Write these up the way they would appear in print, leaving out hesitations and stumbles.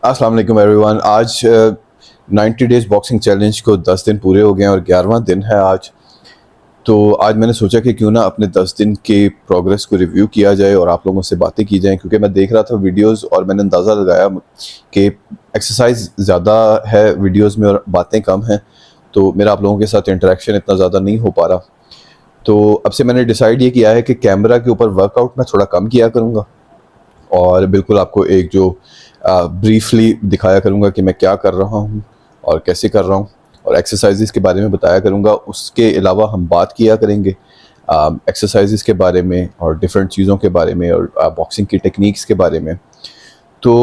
अस्सलाम वालेकुम एवरीवन। आज 90 डेज़ बॉक्सिंग चैलेंज को 10 दिन पूरे हो गए हैं और 11वां दिन है आज। तो आज मैंने सोचा कि क्यों ना अपने 10 दिन के प्रोग्रेस को रिव्यू किया जाए और आप लोगों से बातें की जाएँ, क्योंकि मैं देख रहा था वीडियोस और मैंने अंदाज़ा लगाया कि एक्सरसाइज ज़्यादा है वीडियोस में और बातें कम हैं, तो मेरा आप लोगों के साथ इंटरेक्शन इतना ज़्यादा नहीं हो पा रहा। तो अब से मैंने डिसाइड ये किया है कि कैमरा के ऊपर वर्कआउट मैं थोड़ा कम किया करूँगा और बिल्कुल आपको एक जो ब्रीफली दिखाया करूँगा कि मैं क्या कर रहा हूँ और कैसे कर रहा हूँ, और एक्सरसाइजेस के बारे में बताया करूँगा। उसके अलावा हम बात किया करेंगे एक्सरसाइजेस के बारे में और डिफरेंट चीज़ों के बारे में और बॉक्सिंग की टेक्निक्स के बारे में। तो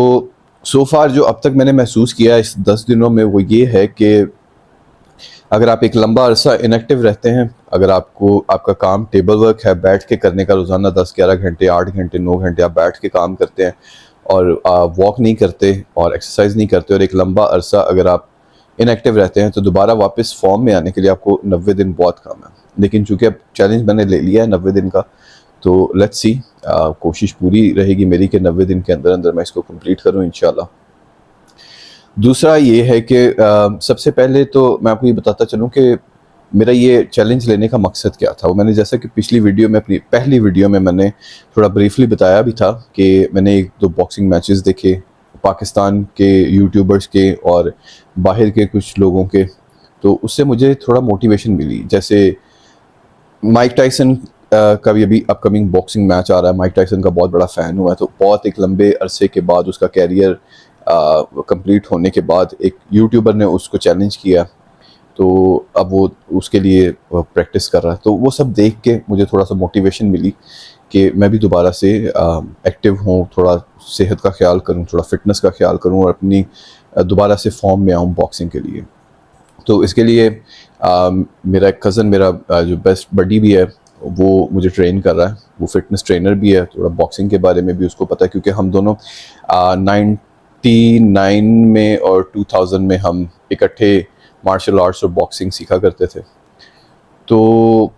सो फार जो अब तक मैंने महसूस किया इस 10 दिनों में वो ये है कि अगर आप एक लंबा अरसा इनएक्टिव रहते हैं, अगर आपको आपका काम टेबल वर्क है, बैठ के करने का, रोज़ाना 10-11 घंटे, 8 घंटे, 9 घंटे आप बैठ के काम करते हैं और वॉक नहीं करते और एक्सरसाइज नहीं करते, और एक लंबा अरसा अगर आप इनएक्टिव रहते हैं, तो दोबारा वापस फॉर्म में आने के लिए आपको 90 दिन बहुत कम है। लेकिन चूंकि अब चैलेंज मैंने ले लिया है 90 दिन का, तो लेट्स सी, कोशिश पूरी रहेगी मेरी कि 90 दिन के अंदर अंदर मैं इसको कंप्लीट करूँ इंशाल्लाह। दूसरा ये है कि सबसे पहले तो मैं आपको ये बताता चलूँ कि मेरा ये चैलेंज लेने का मकसद क्या था। वो मैंने, जैसा कि पिछली वीडियो में, अपनी पहली वीडियो में मैंने थोड़ा ब्रीफली बताया भी था कि मैंने 1-2 बॉक्सिंग मैचेस देखे पाकिस्तान के यूट्यूबर्स के और बाहर के कुछ लोगों के, तो उससे मुझे थोड़ा मोटिवेशन मिली। जैसे माइक टाइसन का भी अभी अपकमिंग बॉक्सिंग मैच आ रहा है। माइक टाइसन का बहुत बड़ा फ़ैन हुआ है, तो बहुत एक लंबे अरसे के बाद उसका कैरियर कंप्लीट होने के बाद एक यूट्यूबर ने उसको चैलेंज किया, तो अब वो उसके लिए प्रैक्टिस कर रहा है। तो वो सब देख के मुझे थोड़ा सा मोटिवेशन मिली कि मैं भी दोबारा से एक्टिव हूँ, थोड़ा सेहत का ख्याल करूँ, थोड़ा फिटनेस का ख्याल करूँ और अपनी दोबारा से फॉर्म में आऊँ बॉक्सिंग के लिए। तो इसके लिए मेरा एक कज़न, मेरा जो बेस्ट बडी भी है, वो मुझे ट्रेन कर रहा है। वो फिटनेस ट्रेनर भी है, थोड़ा बॉक्सिंग के बारे में भी उसको पता है, क्योंकि हम दोनों 99 में और 2000 में हम इकट्ठे मार्शल आर्ट्स और बॉक्सिंग सीखा करते थे। तो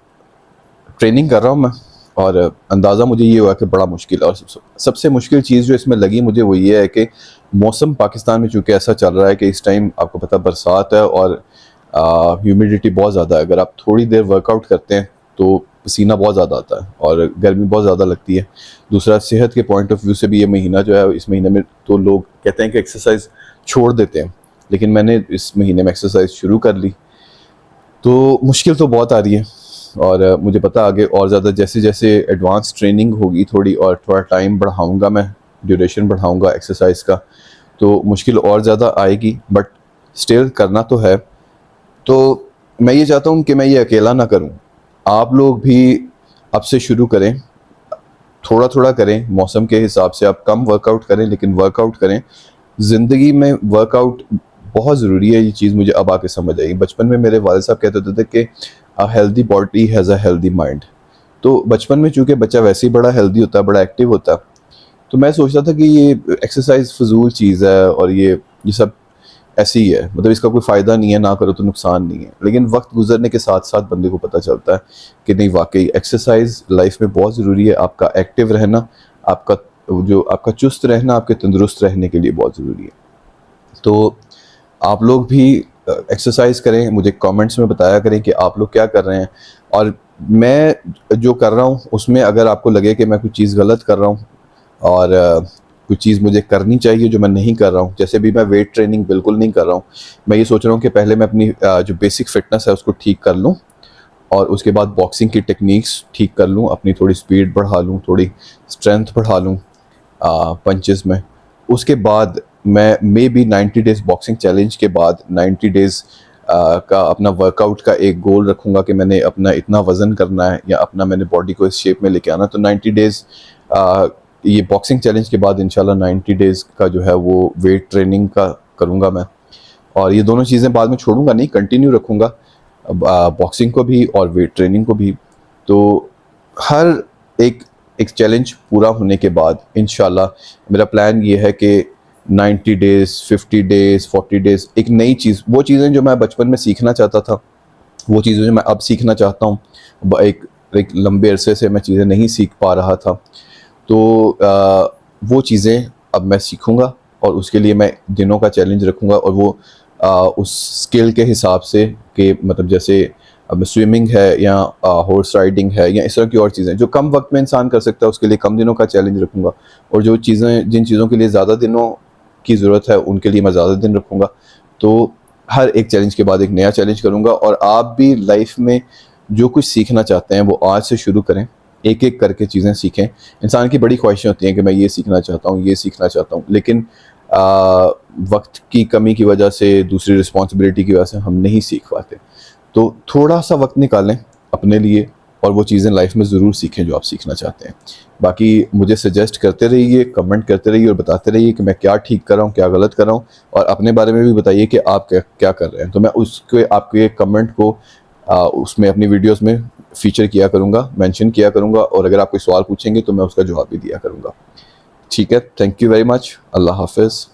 ट्रेनिंग कर रहा हूँ मैं, और अंदाज़ा मुझे ये हुआ कि बड़ा मुश्किल है। और सबसे मुश्किल चीज़ जो इसमें लगी मुझे वो ये है कि मौसम पाकिस्तान में चूँकि ऐसा चल रहा है कि इस टाइम आपको पता बरसात है और ह्यूमिडिटी बहुत ज़्यादा है। अगर आप थोड़ी देर वर्कआउट करते हैं तो पसीना बहुत ज़्यादा आता है और गर्मी बहुत ज़्यादा लगती है। दूसरा, सेहत के पॉइंट ऑफ व्यू से भी ये महीना जो है, इस महीने में तो लोग कहते हैं कि एक्सरसाइज छोड़ देते हैं, लेकिन मैंने इस महीने में एक्सरसाइज शुरू कर ली। तो मुश्किल तो बहुत आ रही है, और मुझे पता आगे और ज़्यादा जैसे जैसे एडवांस ट्रेनिंग होगी थोड़ी, और थोड़ा टाइम बढ़ाऊँगा मैं, ड्यूरेशन बढ़ाऊँगा एक्सरसाइज का, तो मुश्किल और ज़्यादा आएगी, बट स्टिल करना तो है। तो मैं ये चाहता हूँ कि मैं ये अकेला ना करूँ, आप लोग भी अब से शुरू करें, थोड़ा थोड़ा करें, मौसम के हिसाब से आप कम वर्कआउट करें, लेकिन वर्कआउट करें। ज़िंदगी में वर्कआउट बहुत ज़रूरी है, ये चीज़ मुझे अब आके समझ आई। बचपन में मेरे वालिद साहब कहते होते थे कि a healthy body has a healthy mind. तो बचपन में चूँकि बच्चा वैसे ही बड़ा हेल्दी होता है, बड़ा एक्टिव होता है, तो मैं सोचता था कि ये एक्सरसाइज फ़िज़ूल चीज़ है और ये सब ऐसे ही है, मतलब इसका कोई फ़ायदा नहीं है, ना करो तो नुकसान नहीं है। लेकिन वक्त गुजरने के साथ साथ बंदे को पता चलता है कि नहीं, वाकई एक्सरसाइज लाइफ में बहुत ज़रूरी है। आपका एक्टिव रहना, आपका जो आपका चुस्त रहना, आपके तंदुरुस्त रहने के लिए बहुत ज़रूरी है। तो आप लोग भी एक्सरसाइज करें, मुझे कमेंट्स में बताया करें कि आप लोग क्या कर रहे हैं, और मैं जो कर रहा हूँ उसमें अगर आपको लगे कि मैं कुछ चीज़ गलत कर रहा हूँ और कुछ चीज़ मुझे करनी चाहिए जो मैं नहीं कर रहा हूँ, जैसे भी मैं वेट ट्रेनिंग बिल्कुल नहीं कर रहा हूँ। मैं ये सोच रहा हूँ कि पहले मैं अपनी जो बेसिक फिटनेस है उसको ठीक कर लूँ, और उसके बाद बॉक्सिंग की टेक्निक्स ठीक कर लूँ, अपनी थोड़ी स्पीड बढ़ा लूँ, थोड़ी स्ट्रेंथ बढ़ा लूँ पंचेस में। उसके बाद मैं may be 90 days boxing challenge के बाद 90 डेज़ का अपना वर्कआउट का एक गोल रखूँगा कि मैंने अपना इतना वज़न करना है या अपना मैंने बॉडी को इस शेप में लेके आना। तो 90 डेज़ ये बॉक्सिंग चैलेंज के बाद इंशाल्लाह 90 डेज़ का जो है वो वेट ट्रेनिंग का करूँगा मैं, और ये दोनों चीज़ें बाद में छोड़ूंगा नहीं, कंटिन्यू रखूँगा, बॉक्सिंग को भी और वेट ट्रेनिंग को भी। तो हर एक एक चैलेंज पूरा होने के बाद इंशाल्लाह मेरा प्लान ये है कि 90 डेज़, 50 डेज़, 40 डेज़ एक नई चीज़, वो चीज़ें जो मैं बचपन में सीखना चाहता था, वो चीज़ें जो मैं अब सीखना चाहता हूँ, एक लंबे अरसे से मैं चीज़ें नहीं सीख पा रहा था, तो वो चीज़ें अब मैं सीखूँगा और उसके लिए मैं दिनों का चैलेंज रखूँगा, और वो उस स्किल के हिसाब से कि मतलब जैसे अब स्विमिंग है या हॉर्स राइडिंग है या इस तरह की और चीज़ें जो कम वक्त में इंसान कर सकता है, उसके लिए कम दिनों का चैलेंज रखूँगा। और जो चीज़ें जिन चीज़ों के लिए ज़्यादा दिनों की ज़रूरत है उनके लिए मैं ज़्यादा दिन रखूँगा। तो हर एक चैलेंज के बाद एक नया चैलेंज करूँगा। और आप भी लाइफ में जो कुछ सीखना चाहते हैं वो आज से शुरू करें, एक एक करके चीज़ें सीखें। इंसान की बड़ी ख्वाहिशें होती हैं कि मैं ये सीखना चाहता हूँ, ये सीखना चाहता हूँ, लेकिन वक्त की कमी की वजह से, दूसरी रिस्पॉन्सिबिलिटी की वजह से हम नहीं सीख पाते। तो थोड़ा सा वक्त निकालें अपने लिए और वो चीज़ें लाइफ में ज़रूर सीखें जो आप सीखना चाहते हैं। बाकी मुझे सजेस्ट करते रहिए, कमेंट करते रहिए और बताते रहिए कि मैं क्या ठीक कर रहा हूँ, क्या गलत कर रहा हूँ, और अपने बारे में भी बताइए कि आप क्या क्या कर रहे हैं। तो मैं उसके आपके कमेंट को उसमें अपनी वीडियोस में फीचर किया करूँगा, मेंशन किया करूँगा, और अगर आप कोई सवाल पूछेंगे तो मैं उसका जवाब भी दिया करूँगा। ठीक है, थैंक यू वेरी मच। अल्लाह हाफ़िज़।